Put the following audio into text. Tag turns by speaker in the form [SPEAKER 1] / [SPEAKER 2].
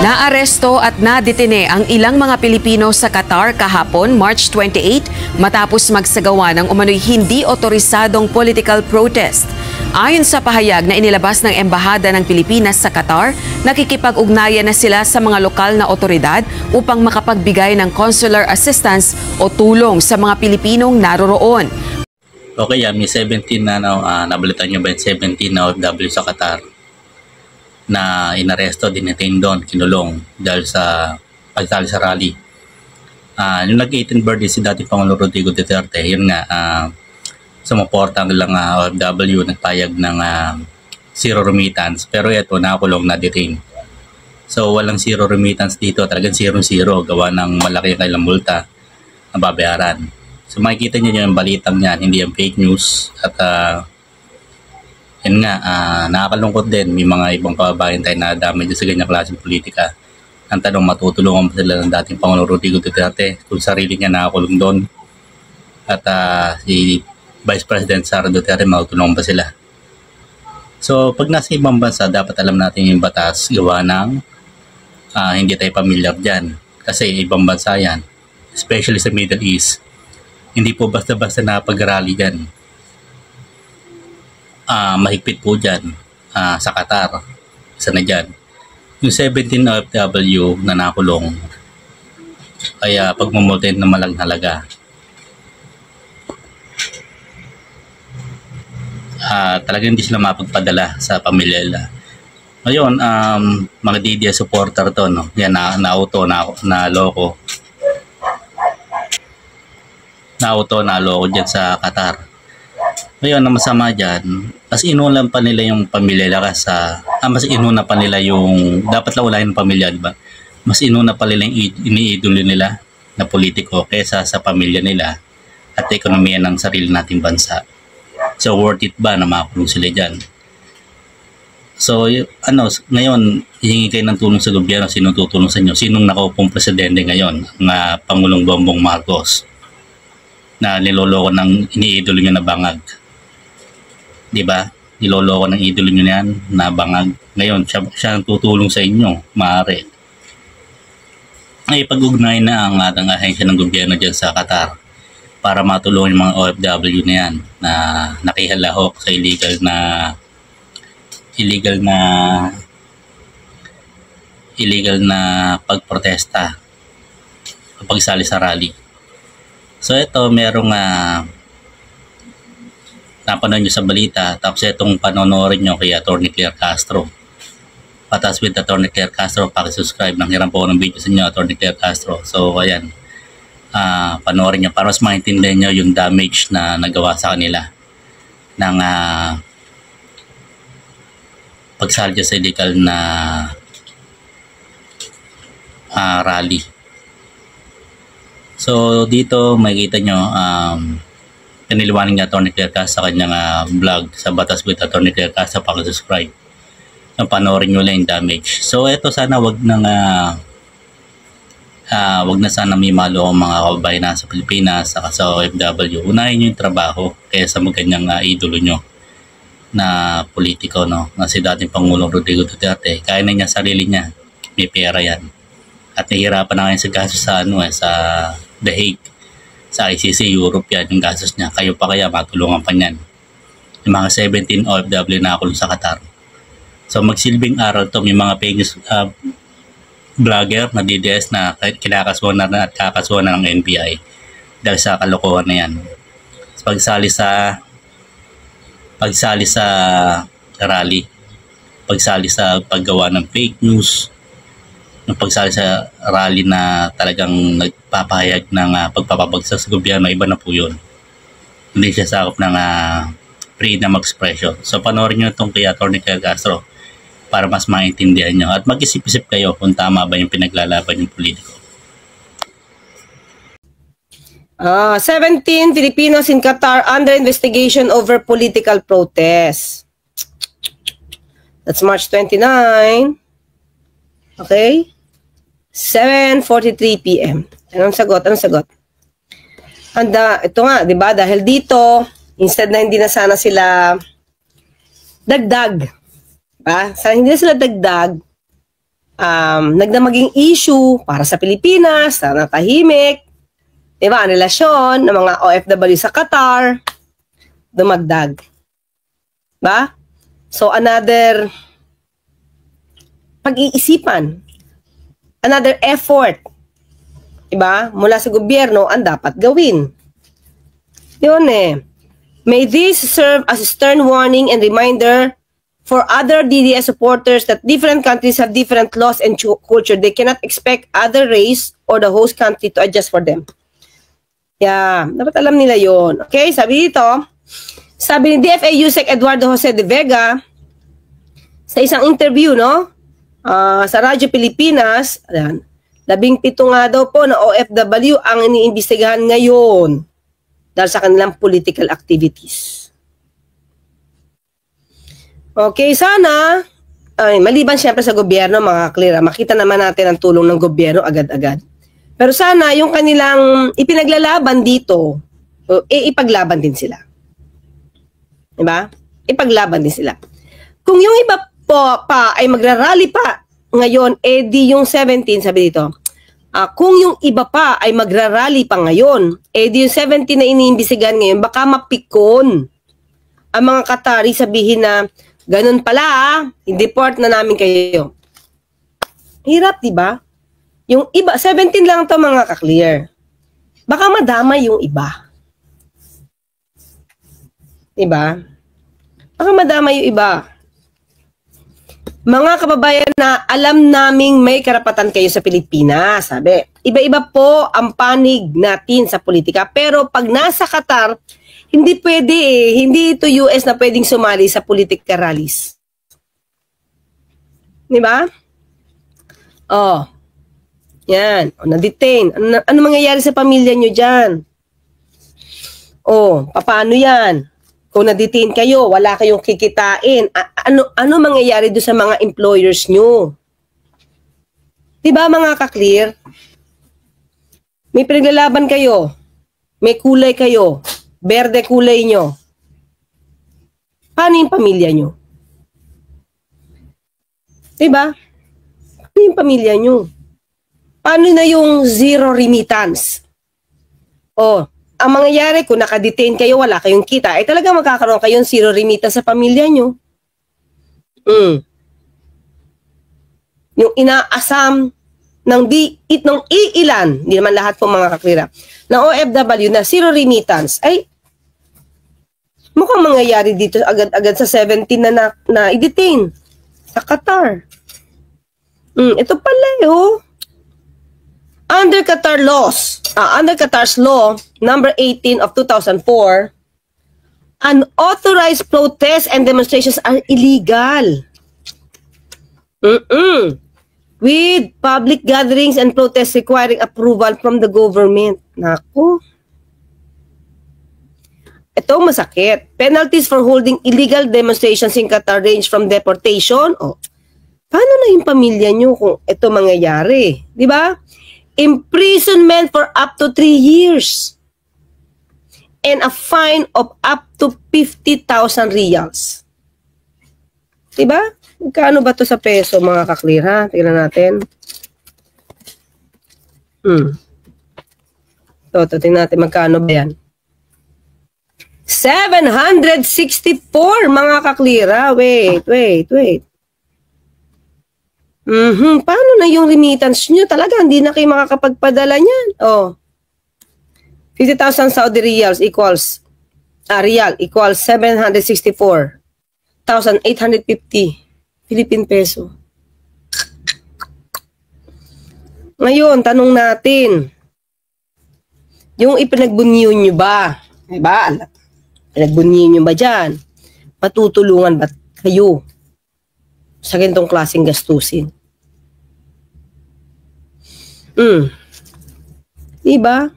[SPEAKER 1] Naaresto at nadetine ang ilang mga Pilipino sa Qatar kahapon, March 28, matapos magsagawa ng umano'y hindi otorisadong political protest. Ayon sa pahayag na inilabas ng Embahada ng Pilipinas sa Qatar, nakikipag-ugnayan na sila sa mga lokal na otoridad upang makapagbigay ng consular assistance o tulong sa mga Pilipinong naroroon.
[SPEAKER 2] Okay, may 17 na nabalitan nyo ba yung 17 na OFW sa Qatar na inaresto, dinetain doon, kinulong dahil sa pagtali sa rally. Yung nag-18 birthday si dating Pangulong Rodrigo Duterte, yun nga, sumuporta ang lang OFW, nagpayag ng zero remittance, pero ito, nakakulong, na detain. So walang zero remittance dito, talagang 0-0, gawa ng malaki kailang multa na babayaran. So makikita niyo yung balitang yan, hindi yung fake news. At yun nga, nakakalungkot din, may mga ibang kababayan tayo na damay sa ganyang klaseng politika. Ang tanong, matutulungan pa sila ng dating Pangulong Rodrigo Duterte kung sarili niya nakakulong doon? At si Vice President Sara Duterte, matutulungan pa sila? So pag nasa ibang bansa, dapat alam natin yung batas, gawa ng hindi tayo pamilyar dyan. Kasi ibang bansa yan, especially sa Middle East. Hindi po basta-basta napag-rally dyan. Mahigpit po dyan sa Qatar. Isa na dyan. Yung 17 OFW na nakulong ay pagmumultin na malaking halaga. Talagang hindi sila mapagpadala sa pamilya nila. Ngayon, mga DDS supporter to, no? Yan, na-auto, na-loko. Na-auto, na-loko dyan sa Qatar. Ngayon, ang masama dyan, mas inulan pa nila yung pamilya nila mas inuna pa nila yung, dapat lang ulahin ng pamilya, diba? Mas inuna pa nila yung iniidolo nila na politiko kaysa sa pamilya nila at ekonomiya ng sarili nating bansa. So, worth it ba na makakulong sila dyan? So, ngayon, hihingi kayo ng tulong sa gobyerno. Sinong tutulong sa inyo? Sinong nakaupong presidente ngayon? Ang Pangulong Bongbong Marcos na niloloko ng iniidolo nyo na bangag. Diba? Niloloko ng idolo nyo yan na bangag. Ngayon, siya ang tutulong sa inyo, maaari. Ay pag-ugnay na ang ating ahensya ng gobyerno dyan sa Qatar para matulungan yung mga OFW na yan na nakihalahok sa illegal na pagprotesta kapag sali sa rally. So ito, merong napanood nyo sa balita, tapos itong panonorin nyo kay Atty. Claire Castro. Patas with Atty. Claire Castro, pakisubscribe. Nanghiram po ng video sa inyo, Atty. Claire Castro. So ayan, panoorin nyo para mas maintindihan nyo yung damage na nagawa sa kanila ng pagsali sa illegal na rally. So dito makikita nyo, piniliwanag niya Atty. Claire Castro sa kanyang vlog sa Batas with Atty. Claire Castro, pakisubscribe. Panoorin nyo lang yung damage. So ito, sana wag na sana may malo ang mga kababayan na sa Pilipinas sa OFW. Unahin nyo yung trabaho kaysa maganyang idolo nyo na politiko, no? Na si dating Pangulong Rodrigo Duterte. Kaya na niya sarili niya, may pera yan. At nahihirapan na ngayon sa gastos sa The Hague, sa ICC, Europe yan, yung gastos niya. Kayo pa kaya matulungan pa niyan. Yung mga 17 OFW na nakulong sa Qatar. So magsilbing aral to, may mga pages vlogger na DDS na kinakasuhan na at kakasuhan na ng NBI dahil sa kalokohan na yan. Pagsali sa rally, pagsali sa paggawa ng fake news, ng pagsali sa rally na talagang nagpapahayag ng pagpapabagsak sa gobyerno, iba na po yun. Hindi siya sakop ng freedom of expression. So panoorin nyo itong kay Atty. Claire Castro para mas maintindihan nyo at mag-isip-isip kayo kung tama ba yung pinaglalaban yung politiko.
[SPEAKER 3] 17 Filipinos in Qatar under investigation over political protest. That's March 29. Okay? 7:43 p.m. Anong sagot? Ito nga, 'di ba? Dahil dito, instead na hindi na sana sila dagdag. Sana hindi na sila dagdag, nagdamaging issue para sa Pilipinas, sa natahimik, diba, ang relasyon ng mga OFW sa Qatar, dumagdag. Ba? So, another pag-iisipan, another effort, diba, mula sa gobyerno ang dapat gawin. Yun eh. May this serve as a stern warning and reminder for other DDS supporters that different countries have different laws and culture. They cannot expect other race or the host country to adjust for them. Yeah, dapat alam nila yon. Okay, sabi dito, sabi ni DFA USEC Eduardo Jose de Vega sa isang interview, no? Sa Radyo Pilipinas, 17 nga daw po na OFW ang iniimbestigahan ngayon dahil sa kanilang political activities. Okay, sana, maliban siyempre sa gobyerno, mga clear, makita naman natin ang tulong ng gobyerno agad-agad. Pero sana, yung kanilang ipinaglalaban dito, ipaglaban din sila. Diba? Ipaglaban din sila. Kung yung iba po pa ay magrarally pa ngayon, di yung 17, sabi dito, kung yung iba pa ay magrarally pa ngayon, di yung 17 na iniimbestigahan ngayon, baka mapikon ang mga Qatari, sabihin na, ganun pala, i-deport na namin kayo. Hirap, diba? Yung iba, 17 lang to mga ka-clear. Baka madama yung iba. Diba? Baka madama yung iba. Mga kababayan na alam naming may karapatan kayo sa Pilipinas, sabi. Iba-iba po ang panig natin sa politika. Pero pag nasa Qatar, hindi pwede eh. Hindi ito US na pwedeng sumali sa politika rallies. Diba? Oh. Yan. O, na-detain. Ano mangyayari sa pamilya nyo dyan? O, paano yan? Kung na-detain kayo, wala kayong kikitain. Ano mangyayari doon sa mga employers nyo? Diba mga ka-clear? May pinaglalaban kayo. May kulay kayo. Berde kulay nyo. Paano yung pamilya nyo? Diba? Paano yung pamilya nyo? Paano na yung zero remittance? O, ang mangyayari kung nakadetain kayo, wala kayong kita, talaga magkakaroon kayong zero remittance sa pamilya nyo. Yung inaasam ng iilan, hindi naman lahat po mga kaklira, ng OFW na zero remittance, ay mukhang mangyayari dito agad-agad sa 17 na i-detain sa Qatar. Ito pala Under Qatar's law, number 18 of 2004, unauthorized protests and demonstrations are illegal. With public gatherings and protests requiring approval from the government. Naku. Ito masakit. Penalties for holding illegal demonstrations in Qatar range from deportation. Paano na yung pamilya nyo kung ito mangyayari? Di ba? Imprisonment for up to 3 years. And a fine of up to 50,000 riyals. Diba? Magkano ba to sa peso mga ka-clear ha? Tingnan natin. Tingnan natin magkano ba yan. 764 mga ka-clear ha? Wait. Paano na yung remittance nyo? Talaga, hindi na kayo makakapagpadala niyan. 50,000 Saudi riyals equals, riyal equals 764,850 Philippine peso. Ngayon, tanong natin, yung ipinagbunyo nyo ba? Diba? Pinagbunyo nyo ba dyan? Matutulungan ba kayo sa ganitong klaseng gastusin? Diba?